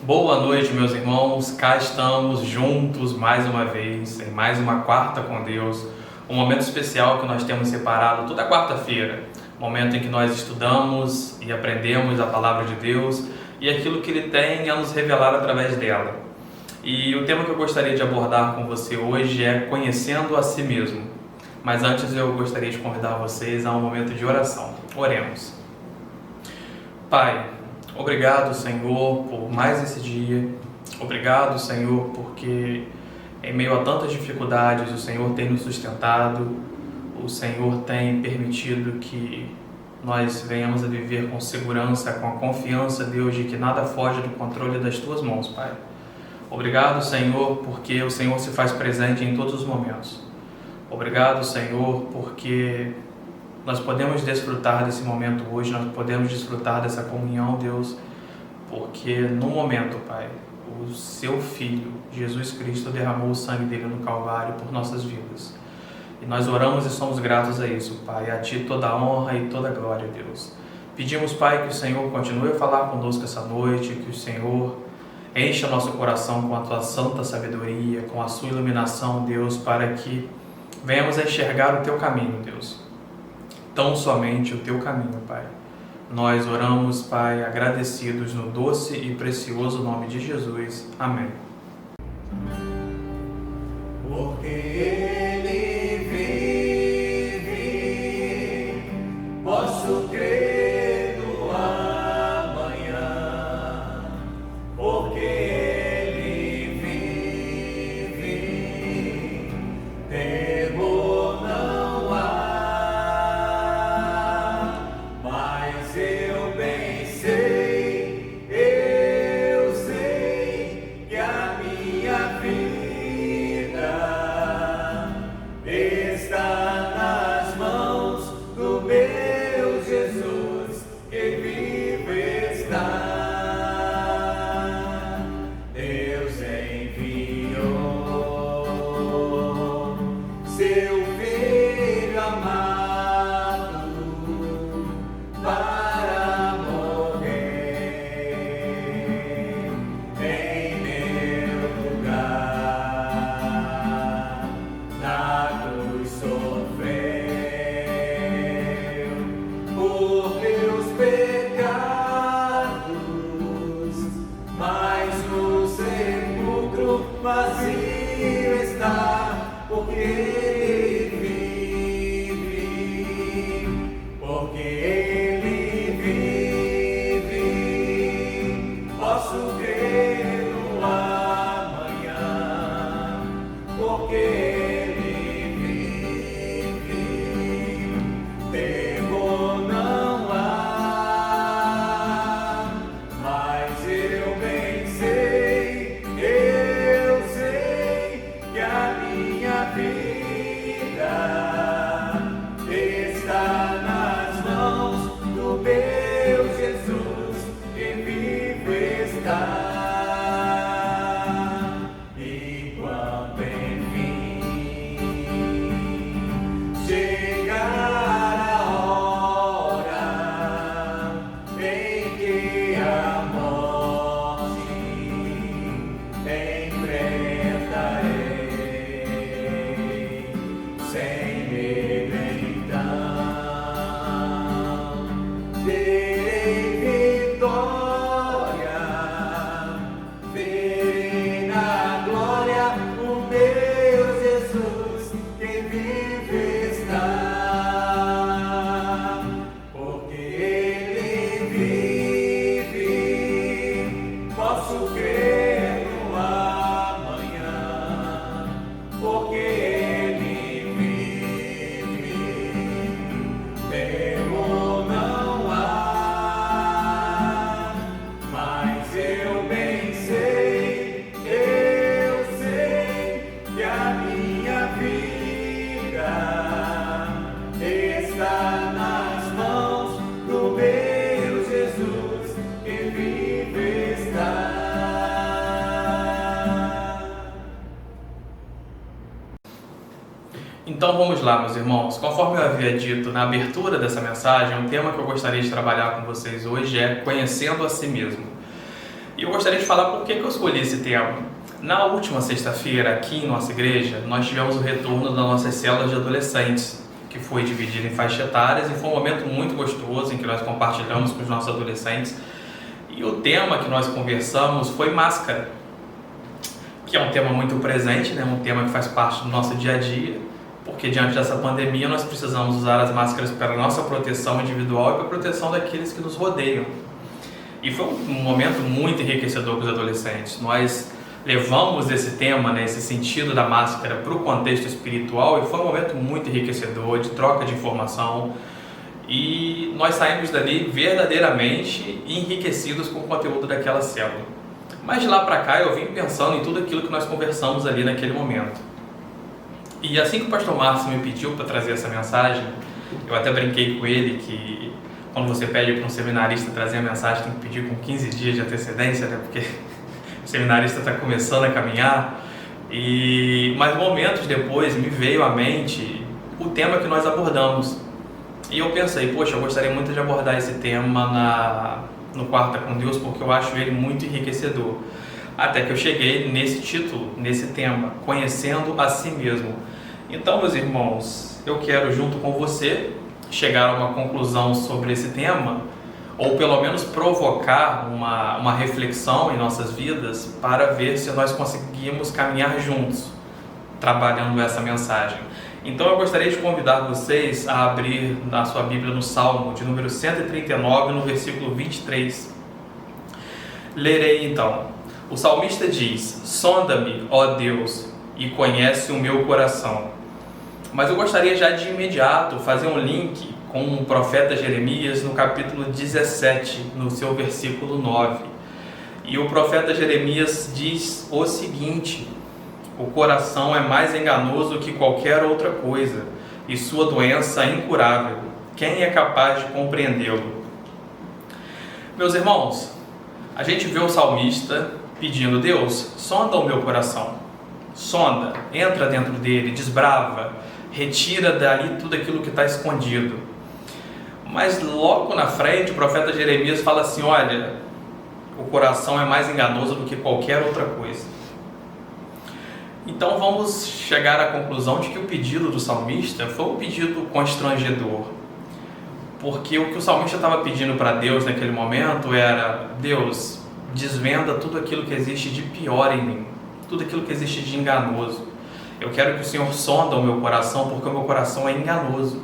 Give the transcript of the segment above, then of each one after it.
Boa noite, meus irmãos. Cá estamos juntos mais uma vez, em mais uma quarta com Deus. Um momento especial que nós temos separado toda quarta-feira. Momento em que nós estudamos e aprendemos a palavra de Deus e aquilo que Ele tem a nos revelar através dela. E o tema que eu gostaria de abordar com você hoje é conhecendo a si mesmo. Mas antes eu gostaria de convidar vocês a um momento de oração. Oremos. Pai, obrigado, Senhor, por mais esse dia. Obrigado, Senhor, porque em meio a tantas dificuldades o Senhor tem nos sustentado, o Senhor tem permitido que nós venhamos a viver com segurança, com a confiança, Deus, de que nada foge do controle das Tuas mãos, Pai. Obrigado, Senhor, porque o Senhor se faz presente em todos os momentos. Obrigado, Senhor, porque nós podemos desfrutar desse momento hoje, nós podemos desfrutar dessa comunhão, Deus, porque no momento, Pai, o Seu Filho, Jesus Cristo, derramou o sangue dele no Calvário por nossas vidas. E nós oramos e somos gratos a isso, Pai. A Ti toda a honra e toda a glória, Deus. Pedimos, Pai, que o Senhor continue a falar conosco essa noite, que o Senhor encha nosso coração com a Tua santa sabedoria, com a Sua iluminação, Deus, para que venhamos a enxergar o Teu caminho, Deus. Tão somente o Teu caminho, Pai. Nós oramos, Pai, agradecidos no doce e precioso nome de Jesus. Amém. Porque Ele vive, posso crer no amanhã. Porque Ele vive, temor não há. Mas eu bem sei que a minha vida está nas mãos do meu Jesus, que vive está. Deus enviou seu Filho amado para morrer em meu lugar. Na cruz sofreu por meus pecados, mas no sepulcro vazio está, porque Ele vive, porque Ele vive. Posso crer no amanhã, porque Ele vive, temor não há. Mas eu bem sei que a minha vida está nas mãos do meu Jesus, que vive está. E quando enfim chegar a hora em que a morte enfrentarei, sem medo então terei vitória, verei na glória o meu Jesus, que vive está. Porque Ele vive, posso crer no amanhã. Porque Ele vive, temor não há. Mas eu bem sei que a minha vida está nas mãos do meu Jesus, que vive está. Então vamos lá, meus irmãos. Conforme eu havia dito na abertura dessa mensagem, um tema que eu gostaria de trabalhar com vocês hoje é conhecendo a si mesmo. E eu gostaria de falar por que eu escolhi esse tema. Na última sexta-feira, aqui em nossa igreja, nós tivemos o retorno das nossas células de adolescentes, que foi dividido em faixas etárias, e foi um momento muito gostoso em que nós compartilhamos com os nossos adolescentes. E o tema que nós conversamos foi máscara, que é um tema muito presente, né? Um tema que faz parte do nosso dia a dia, porque diante dessa pandemia nós precisamos usar as máscaras para a nossa proteção individual e para a proteção daqueles que nos rodeiam. E foi um momento muito enriquecedor para os adolescentes. Nós levamos esse tema, né, esse sentido da máscara para o contexto espiritual, e foi um momento muito enriquecedor, de troca de informação, e nós saímos dali verdadeiramente enriquecidos com o conteúdo daquela célula. Mas de lá para cá eu vim pensando em tudo aquilo que nós conversamos ali naquele momento. E assim que o pastor Márcio me pediu para trazer essa mensagem, eu até brinquei com ele que quando você pede para um seminarista trazer a mensagem, tem que pedir com 15 dias de antecedência, né? Porque o seminarista está começando a caminhar. Mas momentos depois me veio à mente o tema que nós abordamos. E eu pensei, poxa, eu gostaria muito de abordar esse tema no Quarta com Deus, porque eu acho ele muito enriquecedor. Até que eu cheguei nesse título, nesse tema, Conhecendo a Si Mesmo. Então, meus irmãos, eu quero, junto com você, chegar a uma conclusão sobre esse tema, ou pelo menos provocar uma reflexão em nossas vidas para ver se nós conseguimos caminhar juntos, trabalhando essa mensagem. Então eu gostaria de convidar vocês a abrir na sua Bíblia no Salmo de número 139, no versículo 23. Lerei então. O salmista diz: sonda-me, ó Deus, e conhece o meu coração. Mas eu gostaria já de imediato fazer um link com o profeta Jeremias no capítulo 17, no seu versículo 9. E o profeta Jeremias diz o seguinte: o coração é mais enganoso que qualquer outra coisa, e sua doença é incurável. Quem é capaz de compreendê-lo? Meus irmãos, a gente vê o salmista pedindo: Deus, sonda o meu coração. Sonda, entra dentro dele, desbrava, retira dali tudo aquilo que está escondido. Mas logo na frente o profeta Jeremias fala assim: olha, o coração é mais enganoso do que qualquer outra coisa. Então vamos chegar à conclusão de que o pedido do salmista foi um pedido constrangedor. Porque o que o salmista estava pedindo para Deus naquele momento era: Deus, desvenda tudo aquilo que existe de pior em mim, tudo aquilo que existe de enganoso. Eu quero que o Senhor sonda o meu coração, porque o meu coração é enganoso.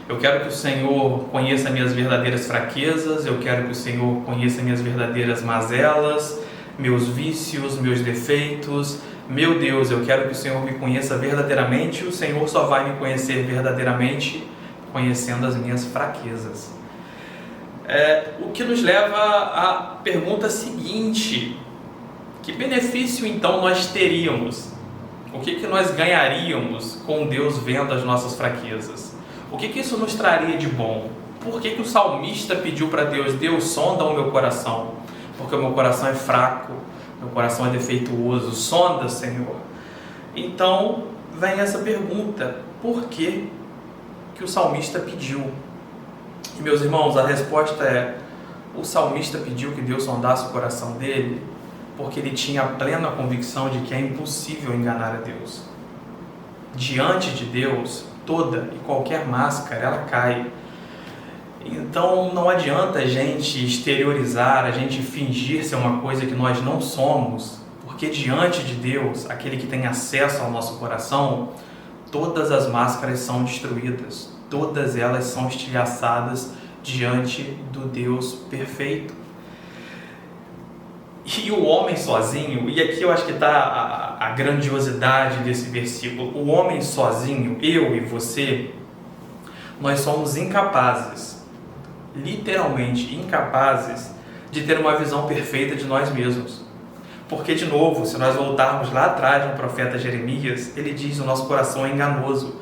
Eu quero que o Senhor conheça minhas verdadeiras fraquezas, eu quero que o Senhor conheça minhas verdadeiras mazelas, meus vícios, meus defeitos. Meu Deus, eu quero que o Senhor me conheça verdadeiramente, e o Senhor só vai me conhecer verdadeiramente conhecendo as minhas fraquezas. O que nos leva à pergunta seguinte: que benefício então nós teríamos? O que nós ganharíamos com Deus vendo as nossas fraquezas? O que isso nos traria de bom? Por que o salmista pediu para Deus: Deus, sonda o meu coração? Porque o meu coração é fraco, meu coração é defeituoso, sonda, Senhor. Então vem essa pergunta: por que o salmista pediu? E meus irmãos, a resposta é: o salmista pediu que Deus sondasse o coração dele porque ele tinha a plena convicção de que é impossível enganar a Deus. Diante de Deus, toda e qualquer máscara, ela cai. Então não adianta a gente exteriorizar, a gente fingir ser uma coisa que nós não somos, porque diante de Deus, aquele que tem acesso ao nosso coração, todas as máscaras são destruídas, todas elas são estilhaçadas diante do Deus perfeito. E o homem sozinho, e aqui eu acho que está a grandiosidade desse versículo, o homem sozinho, eu e você, nós somos incapazes, literalmente incapazes, de ter uma visão perfeita de nós mesmos. Porque, de novo, se nós voltarmos lá atrás no profeta Jeremias, ele diz: o nosso coração é enganoso.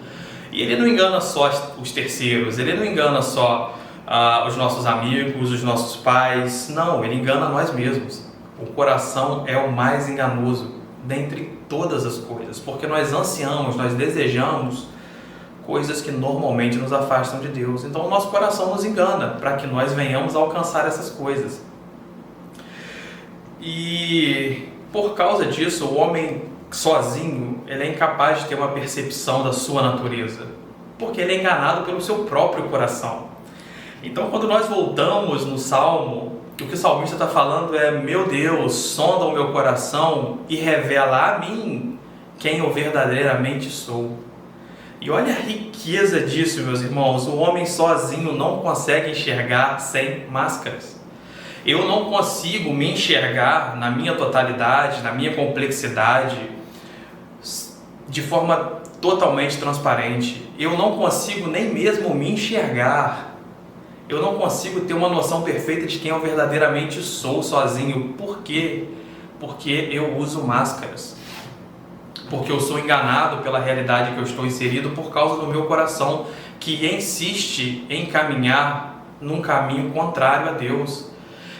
E ele não engana só os terceiros, ele não engana só os nossos amigos, os nossos pais, não, ele engana nós mesmos. O coração é o mais enganoso dentre todas as coisas, porque nós ansiamos, nós desejamos coisas que normalmente nos afastam de Deus. Então o nosso coração nos engana para que nós venhamos a alcançar essas coisas. E por causa disso, o homem sozinho, ele é incapaz de ter uma percepção da sua natureza, porque ele é enganado pelo seu próprio coração. Então, quando nós voltamos no Salmo, o que o salmista está falando é: meu Deus, sonda o meu coração e revela a mim quem eu verdadeiramente sou. E olha a riqueza disso, meus irmãos. O homem sozinho não consegue enxergar sem máscaras. Eu não consigo me enxergar na minha totalidade, na minha complexidade, de forma totalmente transparente. Eu não consigo nem mesmo me enxergar. Eu não consigo ter uma noção perfeita de quem eu verdadeiramente sou sozinho. Por quê? Porque eu uso máscaras. Porque eu sou enganado pela realidade que eu estou inserido por causa do meu coração, que insiste em caminhar num caminho contrário a Deus.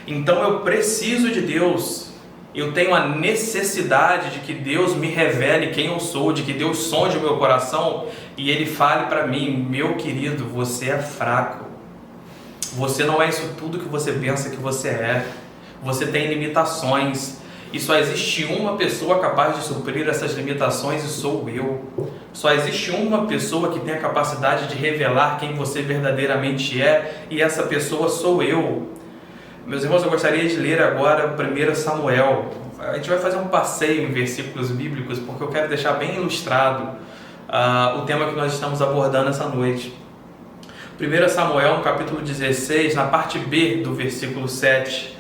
Então eu preciso de Deus. Eu tenho a necessidade de que Deus me revele quem eu sou, de que Deus sonde o meu coração e Ele fale para mim: meu querido, você é fraco. Você não é isso tudo que você pensa que você é. Você tem limitações. E só existe uma pessoa capaz de suprir essas limitações, e sou eu. Só existe uma pessoa que tem a capacidade de revelar quem você verdadeiramente é, e essa pessoa sou eu. Meus irmãos, eu gostaria de ler agora 1 Samuel. A gente vai fazer um passeio em versículos bíblicos, porque eu quero deixar bem ilustrado o tema que nós estamos abordando essa noite. 1 Samuel, no capítulo 16, na parte B do versículo 7.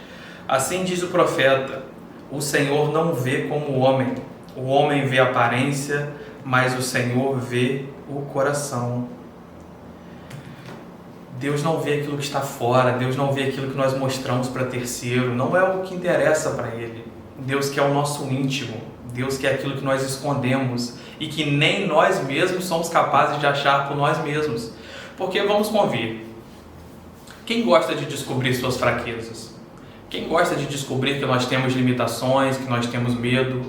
Assim diz o profeta: o Senhor não vê como o homem vê a aparência, mas o Senhor vê o coração. Deus não vê aquilo que está fora, Deus não vê aquilo que nós mostramos para terceiro, não é o que interessa para Ele. Deus quer o nosso íntimo, Deus quer aquilo que nós escondemos e que nem nós mesmos somos capazes de achar por nós mesmos. Porque vamos convir, quem gosta de descobrir suas fraquezas? Quem gosta de descobrir que nós temos limitações, que nós temos medo,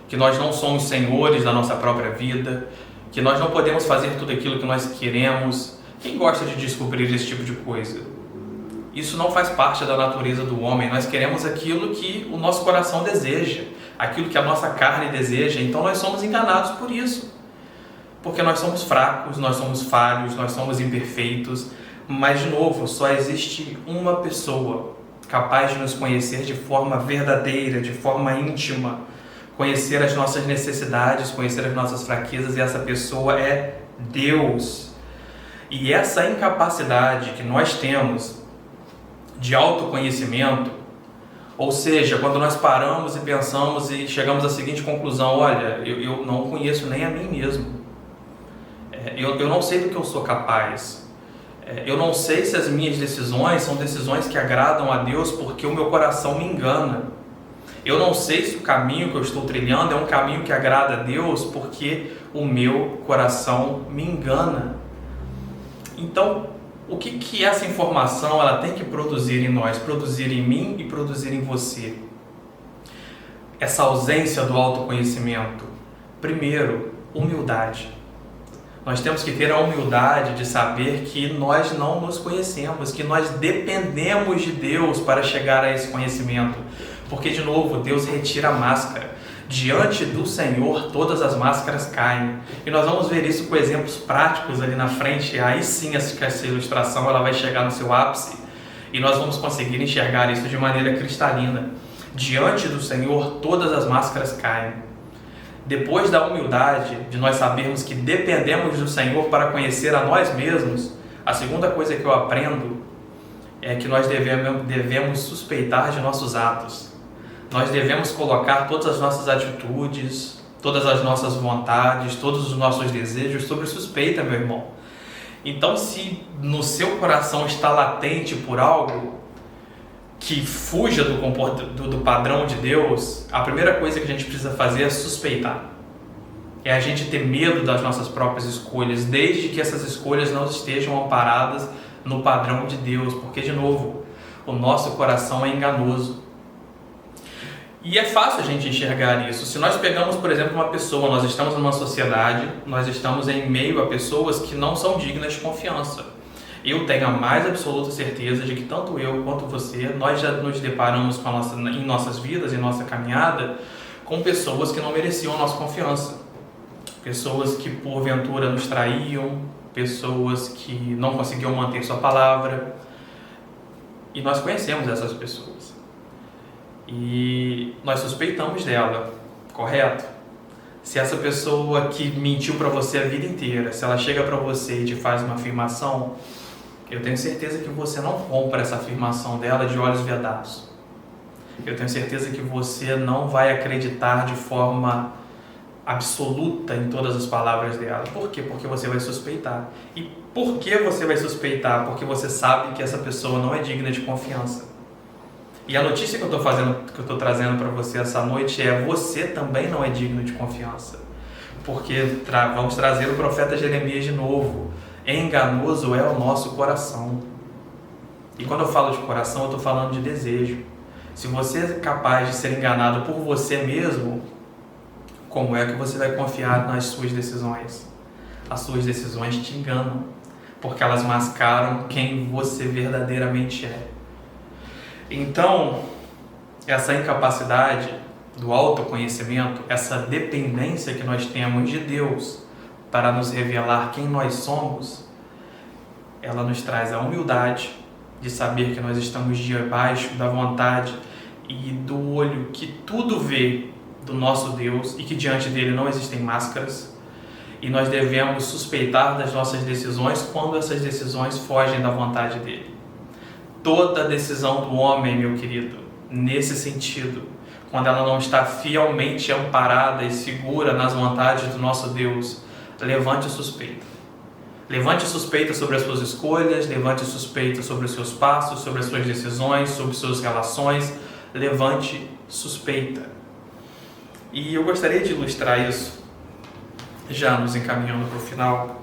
que nós não somos senhores da nossa própria vida, que nós não podemos fazer tudo aquilo que nós queremos? Quem gosta de descobrir esse tipo de coisa? Isso não faz parte da natureza do homem. Nós queremos aquilo que o nosso coração deseja, aquilo que a nossa carne deseja. Então nós somos enganados por isso, porque nós somos fracos, nós somos falhos, nós somos imperfeitos. Mas, de novo, só existe uma pessoa capaz de nos conhecer de forma verdadeira, de forma íntima, conhecer as nossas necessidades, conhecer as nossas fraquezas, e essa pessoa é Deus. E essa incapacidade que nós temos de autoconhecimento, ou seja, quando nós paramos e pensamos e chegamos à seguinte conclusão: olha, eu não conheço nem a mim mesmo, eu não sei do que eu sou capaz, eu não sei se as minhas decisões são decisões que agradam a Deus, porque o meu coração me engana. Eu não sei se o caminho que eu estou trilhando é um caminho que agrada a Deus, porque o meu coração me engana. Então, o que essa informação ela tem que produzir em nós, produzir em mim e produzir em você? Essa ausência do autoconhecimento. Primeiro, humildade. Nós temos que ter a humildade de saber que nós não nos conhecemos, que nós dependemos de Deus para chegar a esse conhecimento. Porque, de novo, Deus retira a máscara. Diante do Senhor, todas as máscaras caem. E nós vamos ver isso com exemplos práticos ali na frente. Aí sim, essa ilustração ela vai chegar no seu ápice. E nós vamos conseguir enxergar isso de maneira cristalina. Diante do Senhor, todas as máscaras caem. Depois da humildade, de nós sabermos que dependemos do Senhor para conhecer a nós mesmos, a segunda coisa que eu aprendo é que nós devemos suspeitar de nossos atos. Nós devemos colocar todas as nossas atitudes, todas as nossas vontades, todos os nossos desejos sobre suspeita, meu irmão. Então, se no seu coração está latente por algo que fuja do padrão de Deus, a primeira coisa que a gente precisa fazer é suspeitar. É a gente ter medo das nossas próprias escolhas, desde que essas escolhas não estejam amparadas no padrão de Deus, porque, de novo, o nosso coração é enganoso. E é fácil a gente enxergar isso. Se nós pegamos, por exemplo, uma pessoa, nós estamos numa sociedade, nós estamos em meio a pessoas que não são dignas de confiança. Eu tenho a mais absoluta certeza de que tanto eu quanto você, nós já nos deparamos em nossas vidas, em nossa caminhada, com pessoas que não mereciam a nossa confiança. Pessoas que porventura nos traíam, pessoas que não conseguiam manter sua palavra. E nós conhecemos essas pessoas. E nós suspeitamos dela, correto? Se essa pessoa que mentiu para você a vida inteira, se ela chega para você e te faz uma afirmação, eu tenho certeza que você não compra essa afirmação dela de olhos vedados. Eu tenho certeza que você não vai acreditar de forma absoluta em todas as palavras dela. Por quê? Porque você vai suspeitar. E por que você vai suspeitar? Porque você sabe que essa pessoa não é digna de confiança. E a notícia que eu estou trazendo para você essa noite é: você também não é digno de confiança. Porque vamos trazer o profeta Jeremias de novo. Enganoso é o nosso coração. E quando eu falo de coração, eu estou falando de desejo. Se você é capaz de ser enganado por você mesmo, como é que você vai confiar nas suas decisões? As suas decisões te enganam, porque elas mascaram quem você verdadeiramente é. Então, essa incapacidade do autoconhecimento, essa dependência que nós temos de Deus para nos revelar quem nós somos, ela nos traz a humildade de saber que nós estamos debaixo da vontade e do olho que tudo vê do nosso Deus e que diante dele não existem máscaras, e nós devemos suspeitar das nossas decisões quando essas decisões fogem da vontade dele. Toda decisão do homem, meu querido, nesse sentido, quando ela não está fielmente amparada e segura nas vontades do nosso Deus, levante suspeita. Levante suspeita sobre as suas escolhas, levante suspeita sobre os seus passos, sobre as suas decisões, sobre suas relações. Levante suspeita. E eu gostaria de ilustrar isso, já nos encaminhando para o final,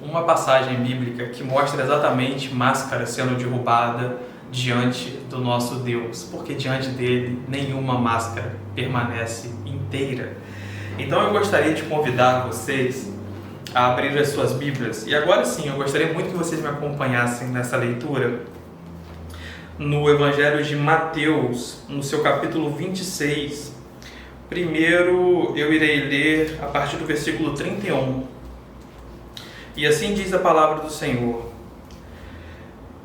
uma passagem bíblica que mostra exatamente máscara sendo derrubada diante do nosso Deus, porque diante dele nenhuma máscara permanece inteira. Então eu gostaria de convidar vocês a abrir as suas Bíblias, e agora sim, eu gostaria muito que vocês me acompanhassem nessa leitura no Evangelho de Mateus, no seu capítulo 26. Primeiro eu irei ler a partir do versículo 31. E assim diz a palavra do Senhor: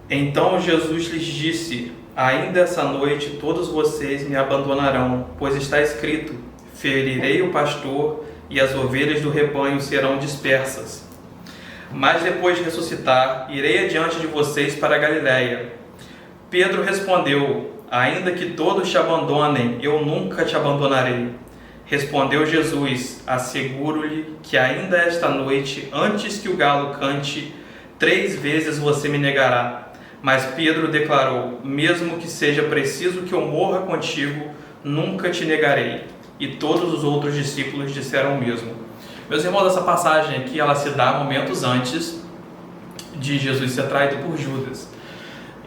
Então Jesus lhes disse: Ainda essa noite todos vocês me abandonarão, pois está escrito: Ferirei o pastor e as ovelhas do rebanho serão dispersas. Mas depois de ressuscitar, irei adiante de vocês para a Galiléia. Pedro respondeu: Ainda que todos te abandonem, eu nunca te abandonarei. Respondeu Jesus: Asseguro-lhe que ainda esta noite, antes que o galo cante, 3 vezes você me negará. Mas Pedro declarou: Mesmo que seja preciso que eu morra contigo, nunca te negarei. E todos os outros discípulos disseram o mesmo. Meus irmãos, essa passagem aqui, ela se dá momentos antes de Jesus ser traído por Judas.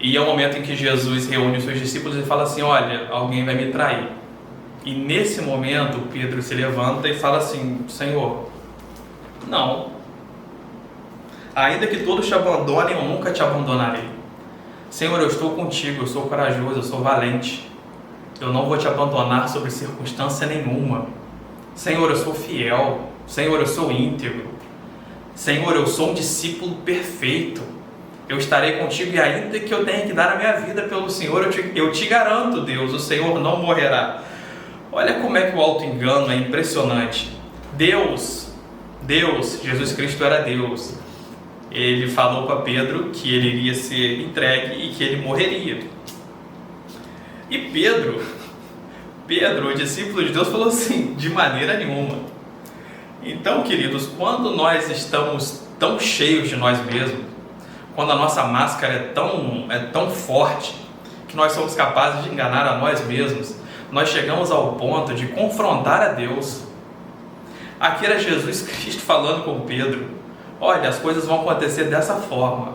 E é o momento em que Jesus reúne os seus discípulos e fala assim: olha, alguém vai me trair. E nesse momento, Pedro se levanta e fala assim: Senhor, não. Ainda que todos te abandonem, eu nunca te abandonarei. Senhor, eu estou contigo, eu sou corajoso, eu sou valente. Eu não vou te abandonar sob circunstância nenhuma. Senhor, eu sou fiel. Senhor, eu sou íntegro. Senhor, eu sou um discípulo perfeito. Eu estarei contigo e ainda que eu tenha que dar a minha vida pelo Senhor, eu te garanto, Deus, o Senhor não morrerá. Olha como é que o auto-engano é impressionante. Deus, Jesus Cristo era Deus. Ele falou para Pedro que ele iria ser entregue e que ele morreria. E Pedro, o discípulo de Deus, falou assim: de maneira nenhuma. Então, queridos, quando nós estamos tão cheios de nós mesmos, quando a nossa máscara é tão forte, que nós somos capazes de enganar a nós mesmos, nós chegamos ao ponto de confrontar a Deus. Aqui era Jesus Cristo falando com Pedro: olha, as coisas vão acontecer dessa forma.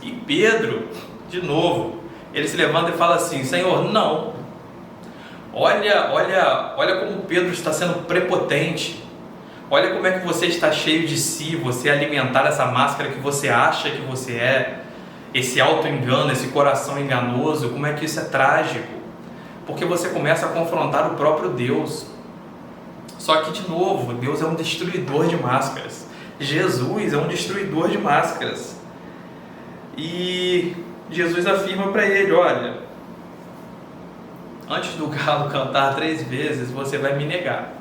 E Pedro, de novo, ele se levanta e fala assim: Senhor, não. Olha como Pedro está sendo prepotente. Olha como é que você está cheio de si, você alimentar essa máscara que você acha que você é, esse auto-engano, esse coração enganoso, como é que isso é trágico? Porque você começa a confrontar o próprio Deus. Só que, de novo, Deus é um destruidor de máscaras. Jesus é um destruidor de máscaras. E Jesus afirma para ele, olha, antes do galo cantar 3 vezes, você vai me negar.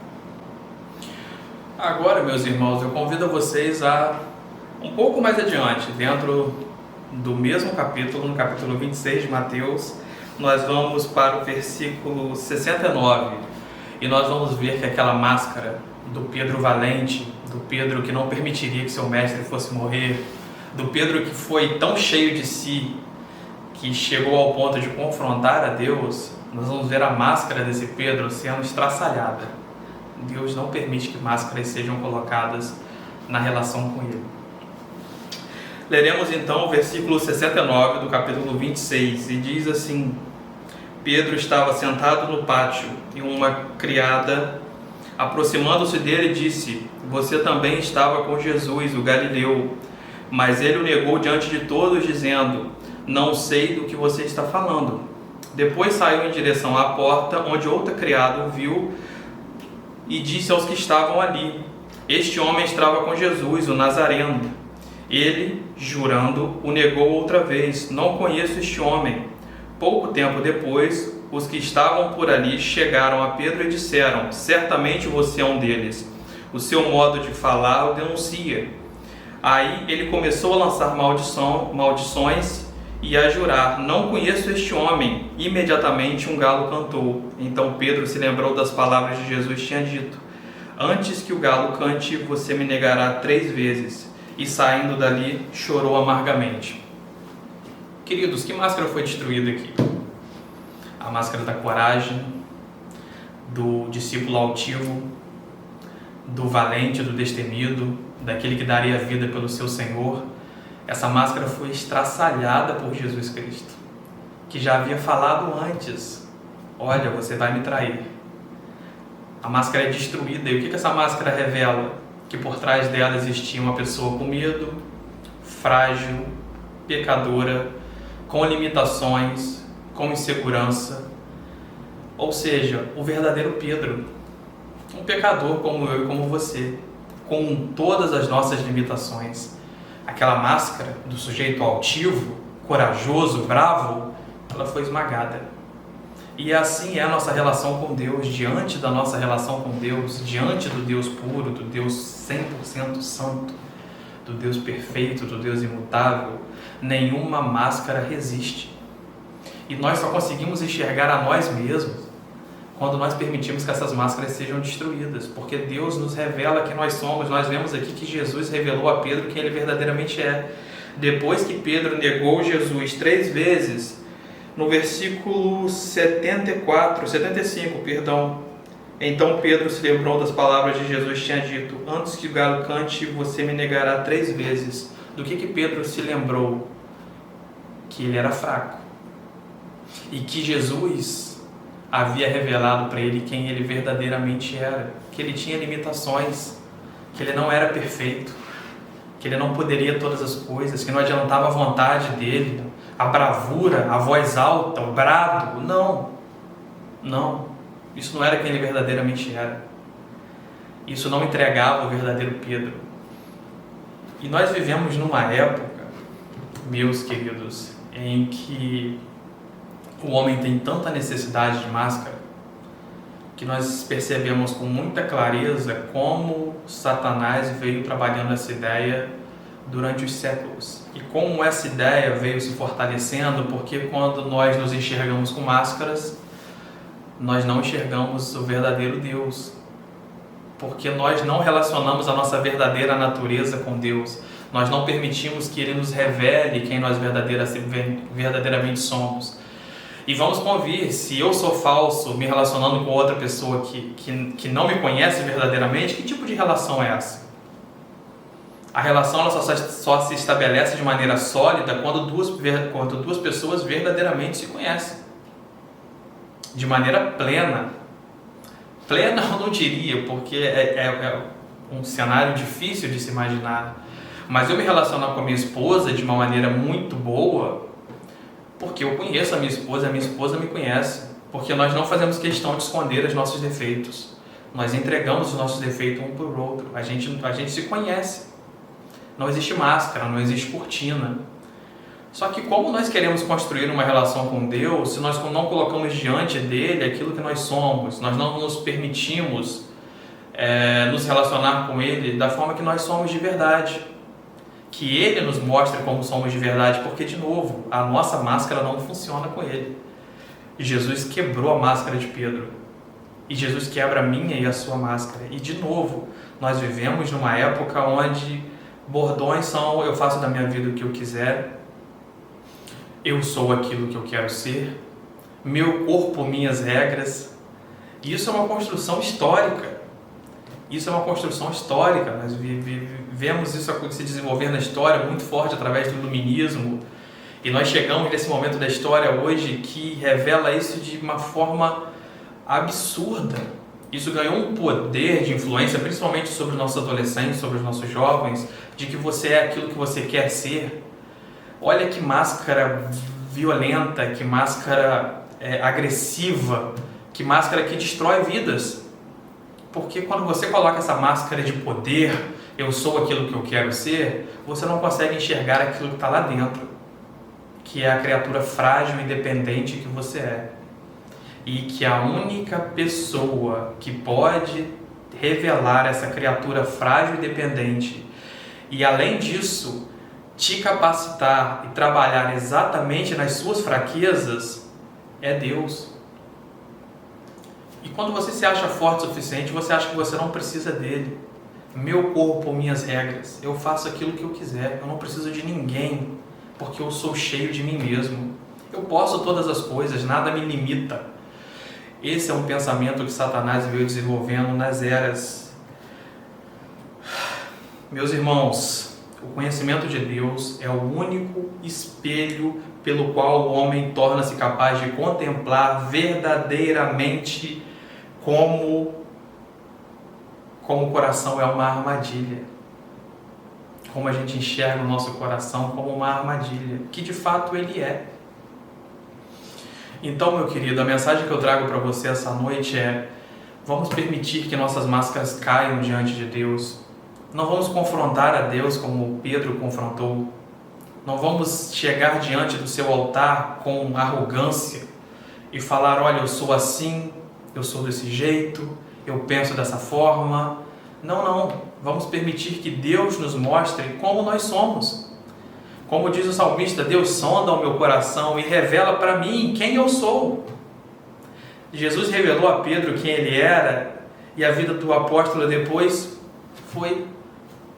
Agora, meus irmãos, eu convido vocês a, um pouco mais adiante, dentro do mesmo capítulo, no capítulo 26 de Mateus, nós vamos para o versículo 69 e nós vamos ver que aquela máscara do Pedro valente, do Pedro que não permitiria que seu mestre fosse morrer, do Pedro que foi tão cheio de si que chegou ao ponto de confrontar a Deus, nós vamos ver a máscara desse Pedro sendo estraçalhada. Deus não permite que máscaras sejam colocadas na relação com Ele. Leremos então o versículo 69 do capítulo 26 e diz assim: Pedro estava sentado no pátio e uma criada, aproximando-se dele, disse: Você também estava com Jesus, o Galileu. Mas ele o negou diante de todos, dizendo: Não sei do que você está falando. Depois saiu em direção à porta, onde outra criada o viu e disse aos que estavam ali: Este homem estava com Jesus, o Nazareno. Ele, jurando, o negou outra vez: Não conheço este homem. Pouco tempo depois, os que estavam por ali chegaram a Pedro e disseram: Certamente você é um deles. O seu modo de falar o denuncia. Aí ele começou a lançar maldições e a jurar: Não conheço este homem. Imediatamente um galo cantou. Então Pedro se lembrou das palavras que Jesus tinha dito: Antes que o galo cante, você me negará 3 vezes. E saindo dali, chorou amargamente. Queridos, que máscara foi destruída aqui? A máscara da coragem, do discípulo altivo, do valente, do destemido, daquele que daria a vida pelo seu Senhor. Essa máscara foi estraçalhada por Jesus Cristo, que já havia falado antes: olha, você vai me trair. A máscara é destruída. E o que essa máscara revela? Que por trás dela existia uma pessoa com medo, frágil, pecadora, com limitações, com insegurança. Ou seja, o verdadeiro Pedro, um pecador como eu e como você, com todas as nossas limitações. Aquela máscara do sujeito altivo, corajoso, bravo, ela foi esmagada. E assim é a nossa relação com Deus, diante da nossa relação com Deus, diante do Deus puro, do Deus 100% santo, do Deus perfeito, do Deus imutável, nenhuma máscara resiste. E nós só conseguimos enxergar a nós mesmos quando nós permitimos que essas máscaras sejam destruídas, porque Deus nos revela quem nós somos. Nós vemos aqui que Jesus revelou a Pedro quem ele verdadeiramente é. Depois que Pedro negou Jesus 3 vezes, no versículo 75, então Pedro se lembrou das palavras de Jesus tinha dito: Antes que o galo cante, você me negará 3 vezes. Do que Pedro se lembrou? Que ele era fraco e que Jesus havia revelado para ele quem ele verdadeiramente era, que ele tinha limitações, que ele não era perfeito, que ele não poderia todas as coisas, que não adiantava a vontade dele, a bravura, a voz alta, o brado. Não, isso não era quem ele verdadeiramente era. Isso não entregava o verdadeiro Pedro. E nós vivemos numa época, meus queridos, em que o homem tem tanta necessidade de máscara, que nós percebemos com muita clareza como Satanás veio trabalhando essa ideia durante os séculos. E como essa ideia veio se fortalecendo, porque quando nós nos enxergamos com máscaras, nós não enxergamos o verdadeiro Deus. Porque nós não relacionamos a nossa verdadeira natureza com Deus. Nós não permitimos que Ele nos revele quem nós verdadeiramente somos. E vamos convir, se eu sou falso me relacionando com outra pessoa que não me conhece verdadeiramente, que tipo de relação é essa? A relação ela só se estabelece de maneira sólida quando duas pessoas verdadeiramente se conhecem. De maneira plena. Plena eu não diria, porque um cenário difícil de se imaginar. Mas eu me relacionar com a minha esposa de uma maneira muito boa, porque eu conheço a minha esposa me conhece, porque nós não fazemos questão de esconder os nossos defeitos. Nós entregamos os nossos defeitos um para o outro. A gente se conhece. Não existe máscara, não existe cortina. Só que como nós queremos construir uma relação com Deus, se nós não colocamos diante dele aquilo que nós somos, nós não nos permitimos nos relacionar com ele da forma que nós somos de verdade. Que ele nos mostre como somos de verdade, porque, de novo, a nossa máscara não funciona com ele. E Jesus quebrou a máscara de Pedro. E Jesus quebra a minha e a sua máscara. E, de novo, nós vivemos numa época onde bordões são: eu faço da minha vida o que eu quiser, eu sou aquilo que eu quero ser, meu corpo, minhas regras. E isso é uma construção histórica. Isso é uma construção histórica. Nós vemos isso se desenvolver na história muito forte através do iluminismo. E nós chegamos nesse momento da história hoje que revela isso de uma forma absurda. Isso ganhou um poder de influência, principalmente sobre os nossos adolescentes, sobre os nossos jovens, de que você é aquilo que você quer ser. Olha que máscara violenta, que máscara agressiva, que máscara que destrói vidas. Porque quando você coloca essa máscara de poder, eu sou aquilo que eu quero ser, você não consegue enxergar aquilo que está lá dentro, que é a criatura frágil e dependente que você é. E que a única pessoa que pode revelar essa criatura frágil e dependente, e além disso, te capacitar e trabalhar exatamente nas suas fraquezas, é Deus. E quando você se acha forte o suficiente, você acha que você não precisa dele. Meu corpo, minhas regras, eu faço aquilo que eu quiser, eu não preciso de ninguém, porque eu sou cheio de mim mesmo. Eu posso todas as coisas, nada me limita. Esse é um pensamento que Satanás veio desenvolvendo nas eras. Meus irmãos, o conhecimento de Deus é o único espelho pelo qual o homem torna-se capaz de contemplar verdadeiramente como o coração é uma armadilha. Como a gente enxerga o nosso coração como uma armadilha, que de fato ele é. Então, meu querido, a mensagem que eu trago para você essa noite é: vamos permitir que nossas máscaras caiam diante de Deus. Não vamos confrontar a Deus como Pedro confrontou. Não vamos chegar diante do seu altar com arrogância e falar: olha, eu sou assim, eu sou desse jeito, eu penso dessa forma. Não. Vamos permitir que Deus nos mostre como nós somos. Como diz o salmista, Deus sonda o meu coração e revela para mim quem eu sou. Jesus revelou a Pedro quem ele era, e a vida do apóstolo depois foi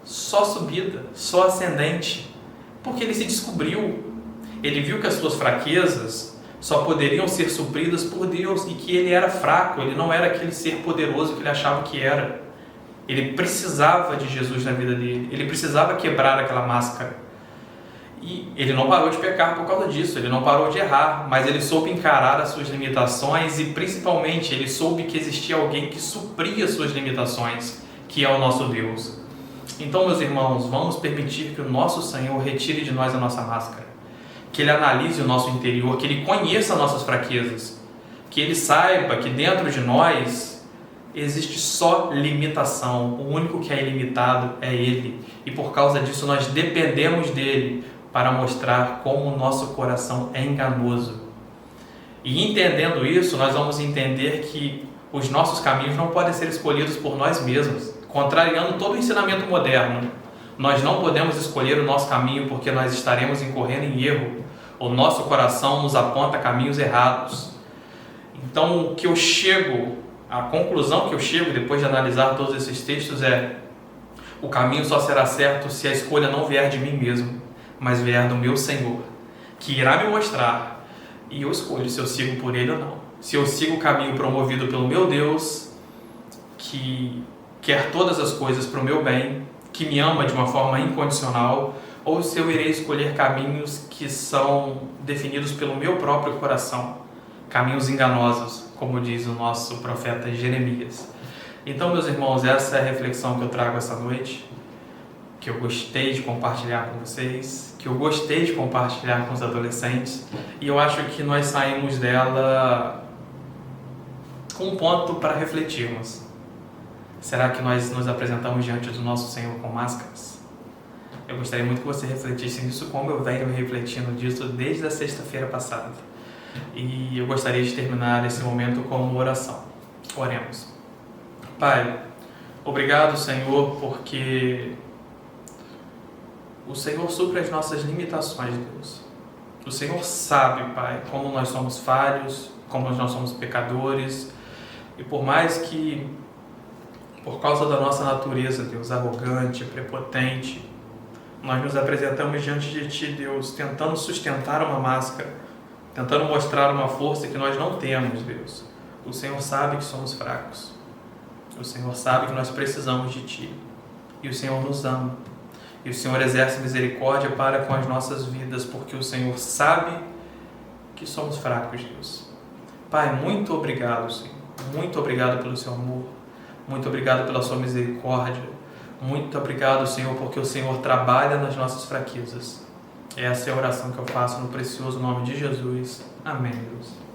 só subida, só ascendente, porque ele se descobriu. Ele viu que as suas fraquezas só poderiam ser supridas por Deus e que ele era fraco, ele não era aquele ser poderoso que ele achava que era. Ele precisava de Jesus na vida dele, ele precisava quebrar aquela máscara. E ele não parou de pecar por causa disso, ele não parou de errar, mas ele soube encarar as suas limitações e principalmente ele soube que existia alguém que supria as suas limitações, que é o nosso Deus. Então, meus irmãos, vamos permitir que o nosso Senhor retire de nós a nossa máscara, que Ele analise o nosso interior, que Ele conheça nossas fraquezas, que Ele saiba que dentro de nós existe só limitação, o único que é ilimitado é Ele, e por causa disso nós dependemos dEle para mostrar como o nosso coração é enganoso. E entendendo isso, nós vamos entender que os nossos caminhos não podem ser escolhidos por nós mesmos, contrariando todo o ensinamento moderno. Nós não podemos escolher o nosso caminho porque nós estaremos incorrendo em erro. O nosso coração nos aponta caminhos errados. Então, a conclusão que eu chego depois de analisar todos esses textos é: o caminho só será certo se a escolha não vier de mim mesmo, mas vier do meu Senhor, que irá me mostrar, e eu escolho se eu sigo por Ele ou não. Se eu sigo o caminho promovido pelo meu Deus, que quer todas as coisas para o meu bem, que me ama de uma forma incondicional, ou se eu irei escolher caminhos que são definidos pelo meu próprio coração, caminhos enganosos, como diz o nosso profeta Jeremias. Então, meus irmãos, essa é a reflexão que eu trago essa noite, que eu gostei de compartilhar com vocês, que eu gostei de compartilhar com os adolescentes, e eu acho que nós saímos dela com um ponto para refletirmos. Será que nós nos apresentamos diante do nosso Senhor com máscaras? Eu gostaria muito que você refletisse nisso, como eu venho refletindo disso desde a sexta-feira passada. E eu gostaria de terminar esse momento com uma oração. Oremos. Pai, obrigado, Senhor, porque o Senhor supre as nossas limitações, Deus. O Senhor sabe, Pai, como nós somos falhos, como nós somos pecadores, e por mais que, por causa da nossa natureza, Deus, arrogante, prepotente, nós nos apresentamos diante de Ti, Deus, tentando sustentar uma máscara, tentando mostrar uma força que nós não temos, Deus. O Senhor sabe que somos fracos. O Senhor sabe que nós precisamos de Ti. E o Senhor nos ama. E o Senhor exerce misericórdia para com as nossas vidas, porque o Senhor sabe que somos fracos, Deus. Pai, muito obrigado, Senhor. Muito obrigado pelo Seu amor. Muito obrigado pela Sua misericórdia. Muito obrigado, Senhor, porque o Senhor trabalha nas nossas fraquezas. Essa é a oração que eu faço no precioso nome de Jesus. Amém, Deus.